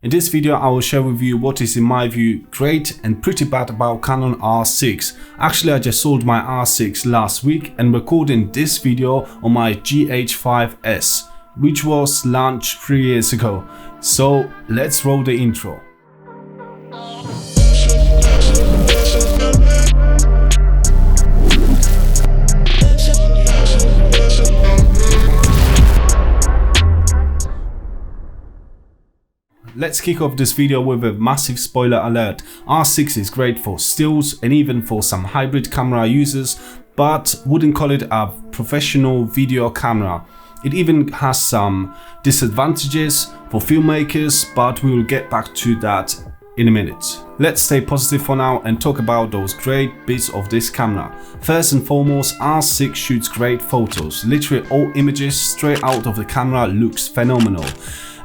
In this video, I will share with you what is in my view great and pretty bad about Canon R6. Actually, I just sold my R6 last week and recording this video on my GH5S, which was launched 3 years ago. So let's roll the intro. Let's kick off this video with a massive spoiler alert. R6 is great for stills and even for some hybrid camera users, but wouldn't call it a professional video camera. It even has some disadvantages for filmmakers, but we will get back to that in a minute. Let's stay positive for now and talk about those great bits of this camera. First and foremost, R6 shoots great photos. Literally all images straight out of the camera looks phenomenal.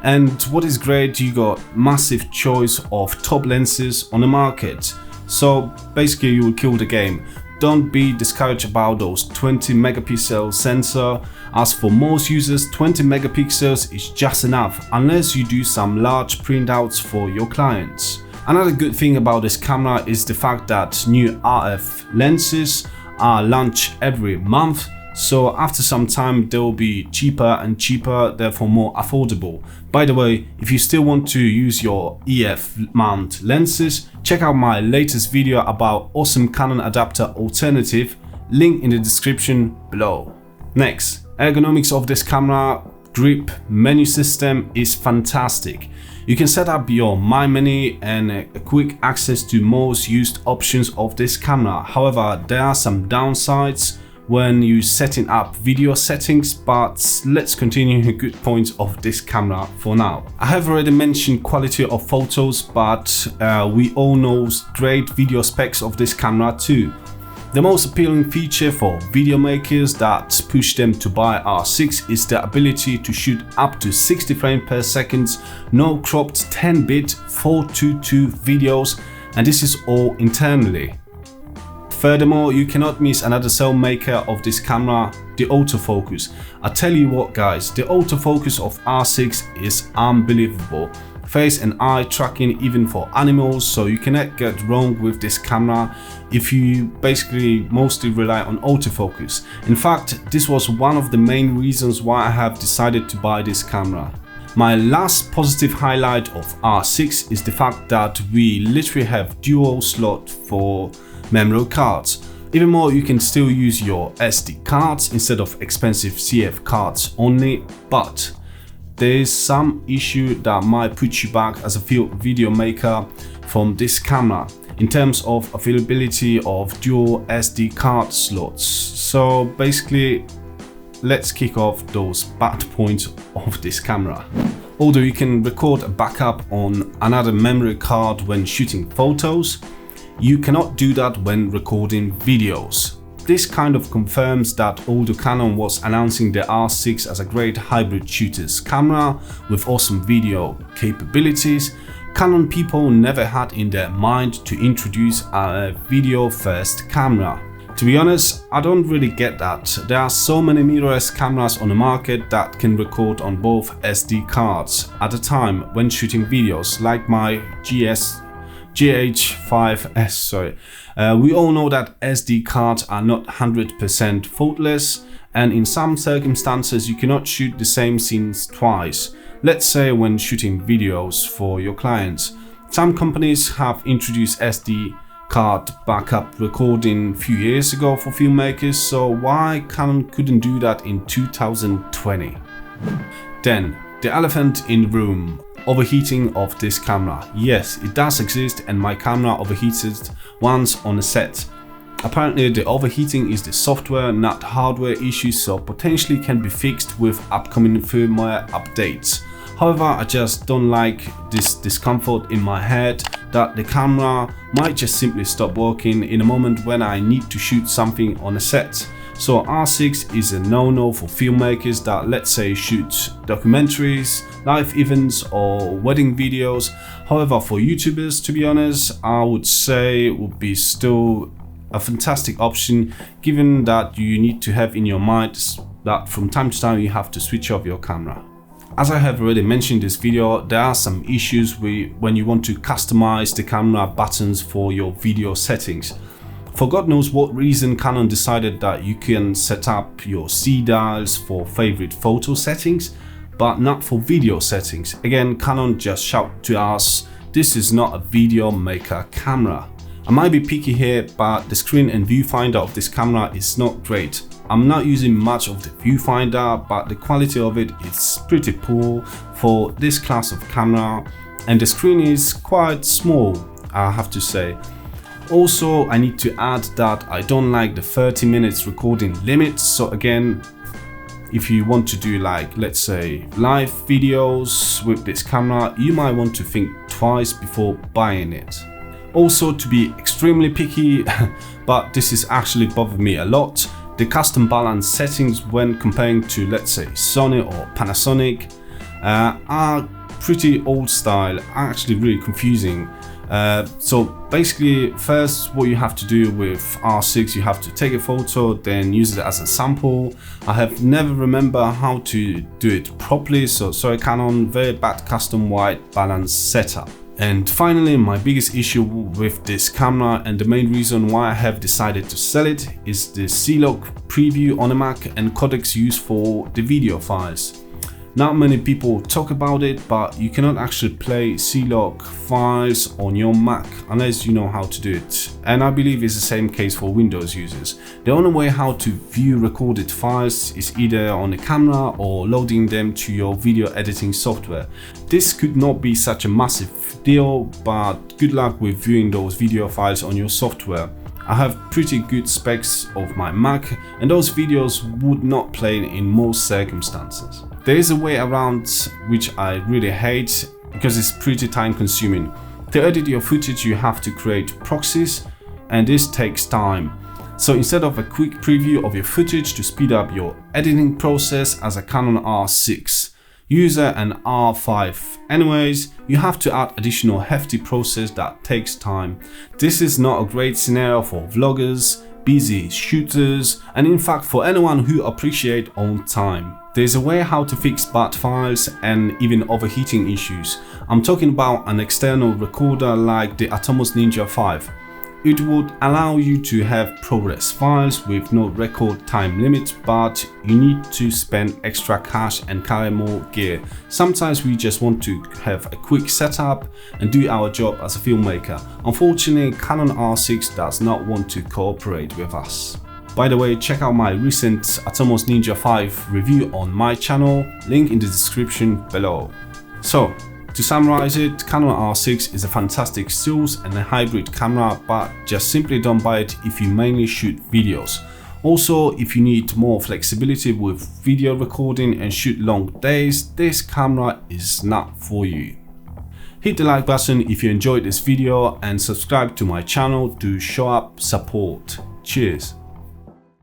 And what is great, you got massive choice of top lenses on the market. So basically you will kill the game. Don't be discouraged about those 20 megapixel sensor. As for most users, 20 megapixels is just enough unless you do some large printouts for your clients. Another good thing about this camera is the fact that new RF lenses are launched every month. So after some time they will be cheaper and cheaper, therefore more affordable. By the way, if you still want to use your EF mount lenses, check out my latest video about awesome Canon adapter alternative, link in the description below. Next, ergonomics of this camera. Grip menu system is fantastic. You can set up your My Menu and a quick access to most used options of this camera. However, there are some downsides when you setting up video settings, but let's continue the good points of this camera for now. I have already mentioned quality of photos, but we all know great video specs of this camera too. The most appealing feature for video makers that push them to buy R6 is the ability to shoot up to 60 frames per second, no cropped 10-bit 422 videos, and this is all internally. Furthermore, you cannot miss another cell maker of this camera, the autofocus. I tell you what guys, the autofocus of R6 is unbelievable. Face and eye tracking even for animals, so you cannot get wrong with this camera if you basically mostly rely on autofocus. In fact, this was one of the main reasons why I have decided to buy this camera. My last positive highlight of R6 is the fact that we literally have dual slot for memory cards. Even more, you can still use your SD cards instead of expensive CF cards only, but there is some issue that might put you back as a video maker from this camera in terms of availability of dual SD card slots. So basically, let's kick off those bad points of this camera. Although you can record a backup on another memory card when shooting photos, you cannot do that when recording videos. This kind of confirms that although Canon was announcing the R6 as a great hybrid shooters camera with awesome video capabilities, Canon people never had in their mind to introduce a video first camera. To be honest, I don't really get that. There are so many mirrorless cameras on the market that can record on both SD cards at a time when shooting videos, like my GH5S. We all know that SD cards are not 100% faultless, and in some circumstances you cannot shoot the same scenes twice. Let's say when shooting videos for your clients. Some companies have introduced SD card backup recording a few years ago for filmmakers, so why Canon couldn't do that in 2020? Then, the elephant in the room. Overheating of this camera. Yes, it does exist, and my camera overheated once on a set. Apparently the overheating is the software, not hardware issue, so potentially can be fixed with upcoming firmware updates. However, I just don't like this discomfort in my head that the camera might just simply stop working in a moment when I need to shoot something on a set. So R6 is a no-no for filmmakers that, let's say, shoot documentaries, live events or wedding videos. However, for YouTubers, to be honest, I would say it would be still a fantastic option, given that you need to have in your mind that from time to time you have to switch off your camera. As I have already mentioned in this video, there are some issues when you want to customize the camera buttons for your video settings. For God knows what reason, Canon decided that you can set up your C dials for favorite photo settings, but not for video settings. Again, Canon just shout to us, this is not a video maker camera. I might be picky here, but the screen and viewfinder of this camera is not great. I'm not using much of the viewfinder, but the quality of it is pretty poor for this class of camera, and the screen is quite small, I have to say. Also, I need to add that I don't like the 30 minutes recording limit. So again, if you want to do like, let's say, live videos with this camera, you might want to think twice before buying it. Also, to be extremely picky, but this is actually bothered me a lot, the custom balance settings when comparing to, let's say, Sony or Panasonic are pretty old style, actually really confusing. So basically, first what you have to do with R6, you have to take a photo, then use it as a sample. I have never remember how to do it properly, so sorry Canon, very bad custom white balance setup. And finally, my biggest issue with this camera, and the main reason why I have decided to sell it, is the C-Log preview on a Mac and codecs used for the video files. Not many people talk about it, but you cannot actually play C-Log files on your Mac unless you know how to do it. And I believe it's the same case for Windows users. The only way how to view recorded files is either on the camera or loading them to your video editing software. This could not be such a massive deal, but good luck with viewing those video files on your software. I have pretty good specs of my Mac, and those videos would not play in most circumstances. There is a way around which I really hate because it's pretty time consuming. To edit your footage, you have to create proxies, and this takes time. So instead of a quick preview of your footage to speed up your editing process as a Canon R6 user and R5 anyways, you have to add additional hefty process that takes time. This is not a great scenario for vloggers, busy shooters, and in fact for anyone who appreciates own time. There's a way how to fix bad files and even overheating issues. I'm talking about an external recorder like the Atomos Ninja V. It would allow you to have ProRes files with no record time limit, but you need to spend extra cash and carry more gear. Sometimes we just want to have a quick setup and do our job as a filmmaker. Unfortunately, Canon R6 does not want to cooperate with us. By the way, check out my recent Atomos Ninja V review on my channel, link in the description below. So, to summarize it, Canon R6 is a fantastic stills and a hybrid camera, but just simply don't buy it if you mainly shoot videos. Also, if you need more flexibility with video recording and shoot long days, this camera is not for you. Hit the like button if you enjoyed this video and subscribe to my channel to show up support. Cheers.